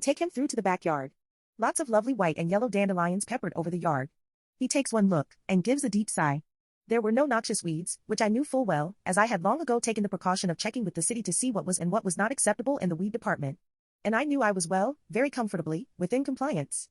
take him through to the backyard. Lots of lovely white and yellow dandelions peppered over the yard. He takes one look and gives a deep sigh. There were no noxious weeds, which I knew full well, as I had long ago taken the precaution of checking with the city to see what was and what was not acceptable in the weed department. And I knew I was well, very comfortably, within compliance.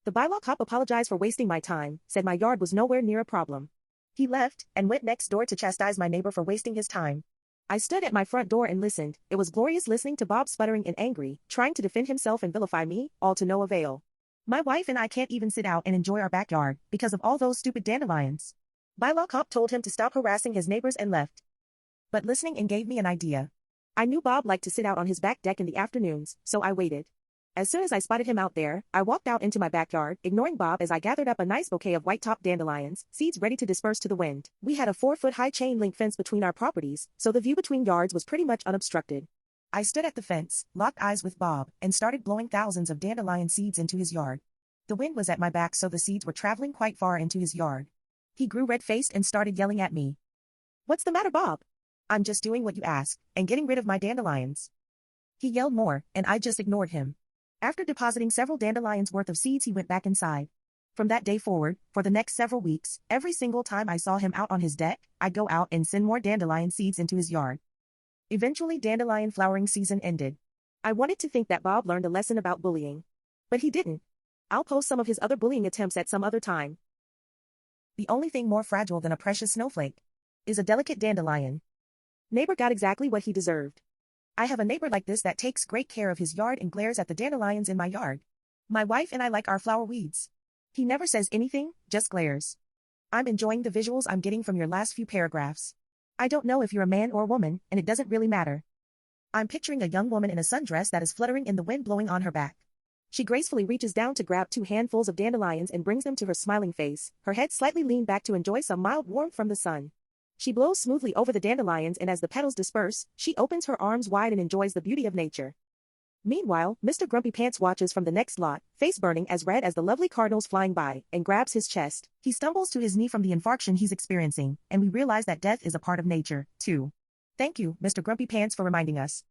The bylaw cop apologized for wasting my time, said my yard was nowhere near a problem. He left and went next door to chastise my neighbor for wasting his time. I stood at my front door and listened. It was glorious listening to Bob sputtering and angry, trying to defend himself and vilify me, all to no avail. My wife and I can't even sit out and enjoy our backyard because of all those stupid dandelions. Bylaw cop told him to stop harassing his neighbors and left. But listening and gave me an idea. I knew Bob liked to sit out on his back deck in the afternoons, so I waited. As soon as I spotted him out there, I walked out into my backyard, ignoring Bob as I gathered up a nice bouquet of white-topped dandelions, seeds ready to disperse to the wind. We had a 4-foot-high chain-link fence between our properties, so the view between yards was pretty much unobstructed. I stood at the fence, locked eyes with Bob, and started blowing thousands of dandelion seeds into his yard. The wind was at my back, so the seeds were traveling quite far into his yard. He grew red-faced and started yelling at me. "What's the matter, Bob?" "I'm just doing what you ask, and getting rid of my dandelions." He yelled more, and I just ignored him. After depositing several dandelions worth of seeds, he went back inside. From that day forward, for the next several weeks, every single time I saw him out on his deck, I'd go out and send more dandelion seeds into his yard. Eventually, dandelion flowering season ended. I wanted to think that Bob learned a lesson about bullying. But he didn't. I'll post some of his other bullying attempts at some other time. The only thing more fragile than a precious snowflake is a delicate dandelion. Neighbor got exactly what he deserved. I have a neighbor like this that takes great care of his yard and glares at the dandelions in my yard. My wife and I like our flower weeds. He never says anything, just glares. I'm enjoying the visuals I'm getting from your last few paragraphs. I don't know if you're a man or a woman, and it doesn't really matter. I'm picturing a young woman in a sundress that is fluttering in the wind blowing on her back. She gracefully reaches down to grab 2 handfuls of dandelions and brings them to her smiling face, her head slightly leaned back to enjoy some mild warmth from the sun. She blows smoothly over the dandelions, and as the petals disperse, she opens her arms wide and enjoys the beauty of nature. Meanwhile, Mr. Grumpy Pants watches from the next lot, face burning as red as the lovely cardinals flying by, and grabs his chest. He stumbles to his knee from the infarction he's experiencing, and we realize that death is a part of nature, too. Thank you, Mr. Grumpy Pants, for reminding us.